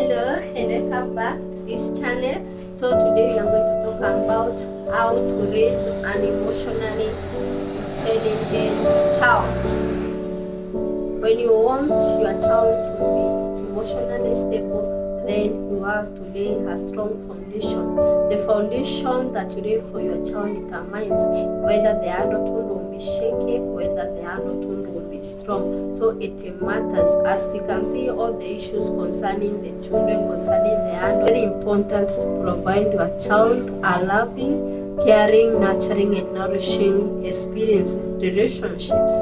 Hello and welcome back to this channel. So today we are going to talk about how to raise an emotionally intelligent child. When you want your child to be emotionally stable, then you have to lay a strong foundation. The foundation that you lay for your child determines whether the adulthood will be shaky, whether the adulthood will be strong. So it matters. As we can see, all the issues concerning the children, concerning the adult, very important to provide your child a loving, caring, nurturing, and nourishing experiences, relationships.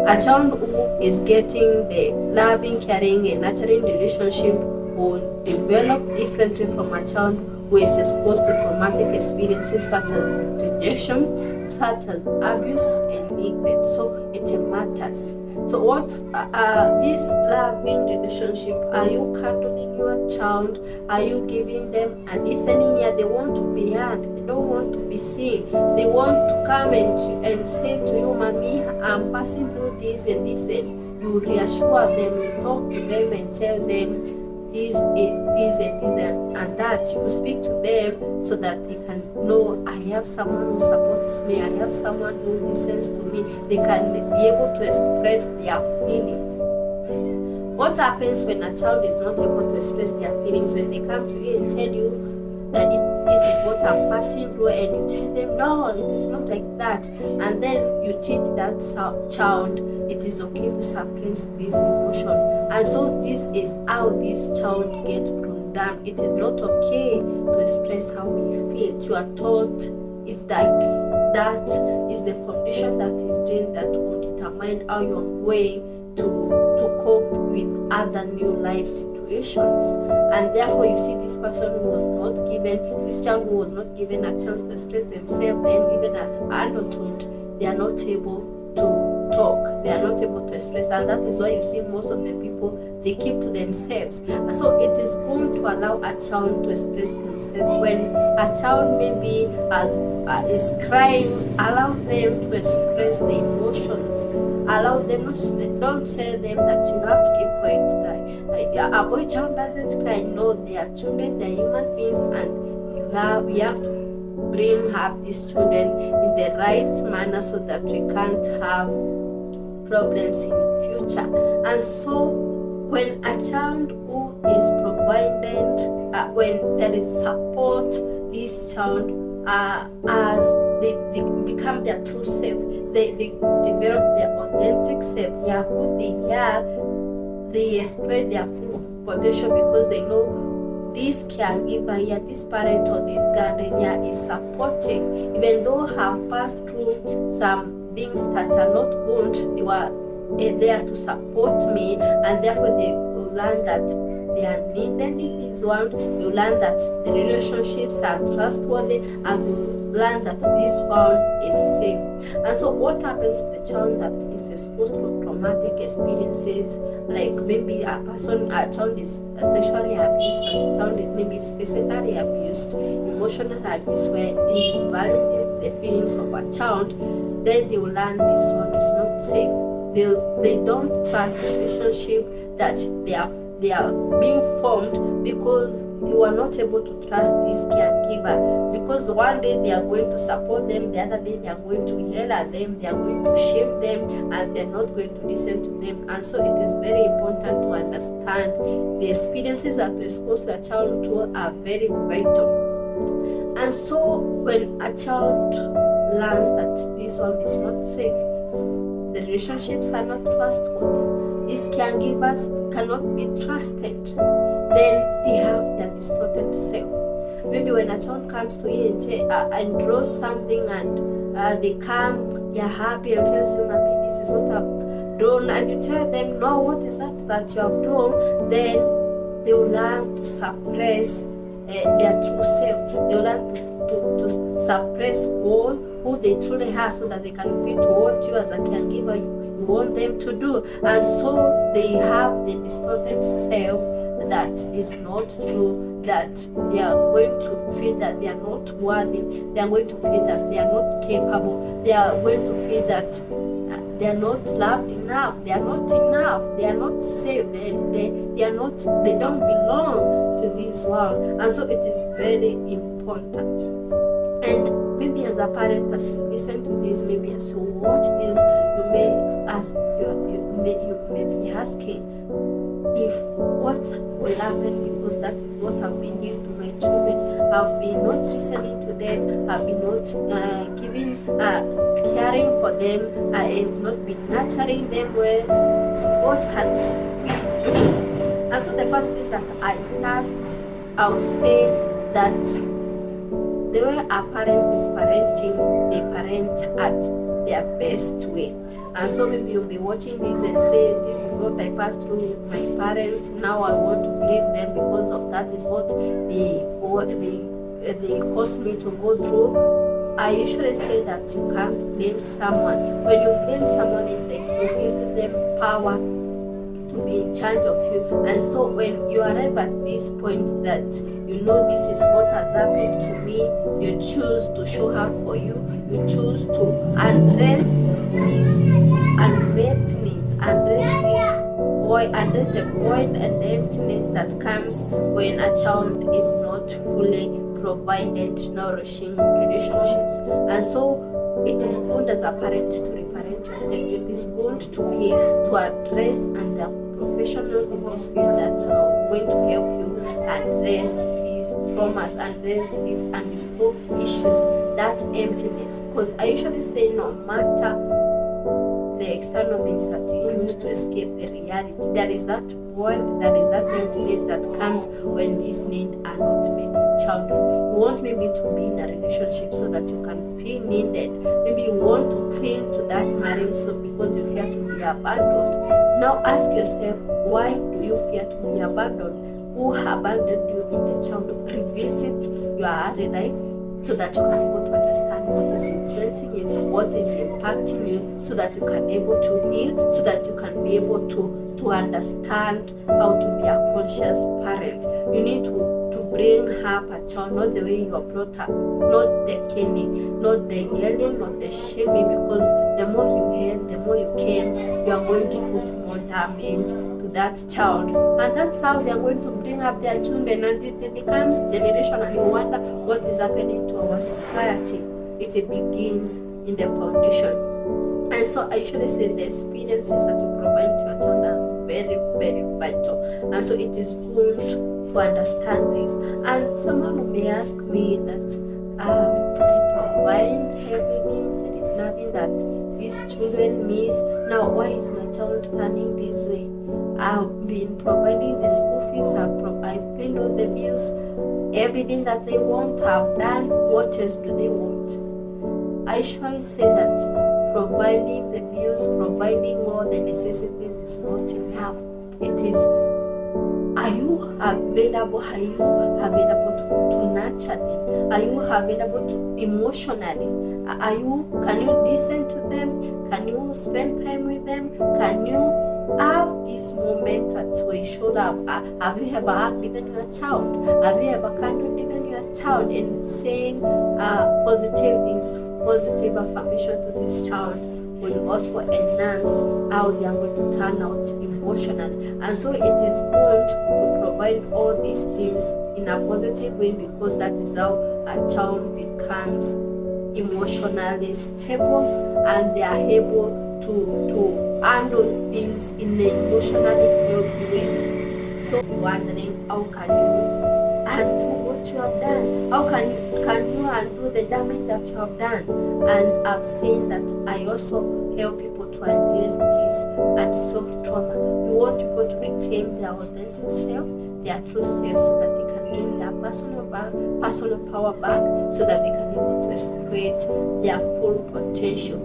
A child who is getting the loving, caring, and nurturing relationship will develop differently from a child who is exposed to traumatic experiences such as rejection, such as abuse and neglect. So it matters. So what this loving relationship, are you cuddling your child? Are you giving them a listening ear? They want to be heard. They don't want to be seen. They want to come and say to you, Mommy, I'm passing through this and this, and you reassure them, you talk to them and tell them this is this and this and that. You speak to them so that they can know, I have someone who supports me, I have someone who listens to me. They can be able to express their feelings. What happens when a child is not able to express their feelings? When they come to you and tell you that this is what I'm passing through, and you tell them, no, it is not like that, and then you teach that child it is okay to suppress this emotion. And so this is how this child gets programmed. It is not okay to express how we feel. You are taught it's like that is the foundation that is doing that will determine how you are going to cope with other new life situations. And therefore you see this person who was not given, this child who was not given a chance to express themselves, then even at adulthood they are not able to talk, they are not able to express, and that is why you see most of the people, they keep to themselves. So it is going to allow a child to express themselves. When a child maybe is crying, allow them to express the emotions. Allow them, don't tell them that you have to keep quiet. A boy child doesn't cry. No, they are children, they are human beings, and we have to bring up these children in the right manner so that we can't have problems in future. And so when a child who is provided, when there is support, this child as they become their true self, they develop their authentic self, they are who they are, they express their full potential because they know this caregiver here, this parent or this guardian here is supportive. Even though have passed through some things that are not good, they were there to support me, and therefore they will learn that they are needed in this world. You learn that the relationships are trustworthy, and you learn that this world is safe. And so what happens to the child that is exposed to traumatic experiences, like maybe a child is sexually abused, a child is maybe physically abused, emotional abuse, where it invalidates the feelings of a child, then they will learn this world is not safe. They don't trust the relationship that they are being formed because they were not able to trust this caregiver, because one day they are going to support them, the other day they are going to yell at them, they are going to shame them, and they are not going to listen to them. And so it is very important to understand the experiences that we expose to a child to are very vital. And so when a child learns that this world is not safe, the relationships are not trustworthy, these caregivers cannot be trusted, then they have their distorted self. Maybe when a child comes to you and draws something, and they come, they are happy and tells you, Mommy, this is what I've drawn, and you tell them, no, what is that you have drawn? Then they will learn to suppress their true self. They will learn to suppress who they truly are, so that they can fit what you as a caregiver you want them to do. And so they have the distorted self that is not true, that they are going to feel that they are not worthy, they are going to feel that they are not capable, they are going to feel that they are not loved enough, they are not enough, they are not safe, they don't belong. well. And so it is very important. And maybe as a parent, as you listen to this, maybe as you watch this, you may be asking if what will happen, because that is what I've been doing to my children. I've been not listening to them, I've been not caring for them, I have not been nurturing them well. So what can we do? And so the first thing that I'll say that the way a parent is parenting, they parent at their best way. And so maybe you'll be watching this and say, this is what I passed through with my parents, now I want to blame them because of that is what they caused me to go through. I usually say that you can't blame someone. When you blame someone, it's like you're giving them power to be in charge of you. And so when you arrive at this point that you know this is what has happened to me, you choose to show up for you, you choose to address this unmet needs, address the void and the emptiness that comes when a child is not fully provided nourishing relationships. And so it is good as a parent to reparent yourself. It is good to address, and there are professionals in this field that are going to help you address these traumas, address these unresolved issues, that emptiness. Because I usually say no matter the external means that you use to escape the reality, there is that void, there is that emptiness that comes when these needs are not met in childhood. You want maybe to be in a relationship so that you can feel needed. Maybe you want to cling to that marriage so because you fear to be abandoned. Now ask yourself, why do you fear to be abandoned? Who abandoned you in the childhood? Revisit your early life so that you can be able to understand what is influencing you, what is impacting you, so that you can be able to heal, so that you can be able to understand how to be a conscious parent. You need to bring up a child not the way you are brought up, not the caning, not the yelling, not the shaming, because the more you yell, the more you cane, you are going to put more damage to that child. And that's how they are going to bring up their children, and it becomes generational. And you wonder what is happening to our society. It begins in the foundation. And so I usually say the experiences that you provide to your child are very, very vital. And so it is good to understand this. And someone may ask me that I provide everything, there is nothing that these children miss. Now why is my child turning this way? I've been providing the school fees, I've paid all the bills, everything that they want I've done. What else do they want? I usually say that providing the bills, providing all the necessities is not enough. It is, are you available? Are you available to nurture them? Are you available to emotionally? Can you listen to them? Can you spend time with them? Can you have this moment where you show up? Have you ever hugged even your child? Have you ever cuddled even your child and saying positive things, positive affirmation to this child will also enhance how they are going to turn out emotionally. And so it is good to provide all these things in a positive way, because that is how a child becomes emotionally stable and they are able to handle things in an emotionally healthy way. So you're wondering, how can you undo what you have done? How can you undo the damage that you have done? And I've seen that I also help people to address this unsolved trauma. You want people to reclaim their authentic self, their true self, so that they can gain their personal power back, so that they can be able to exploit their full potential.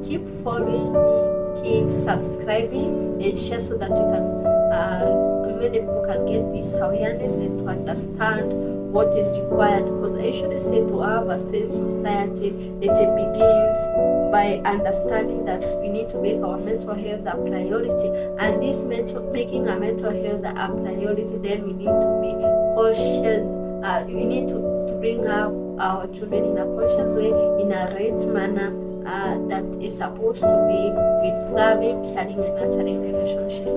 Keep following me, keep subscribing and share, so that you can many people can get this awareness and to understand what is required. Because I usually say, to have a sane society, it begins by understanding that we need to make our mental health a priority, and this making our mental health a priority, then we need to be cautious. We need to bring up our children in a conscious way, in a right manner, that is supposed to be with loving, caring and nurturing relationship.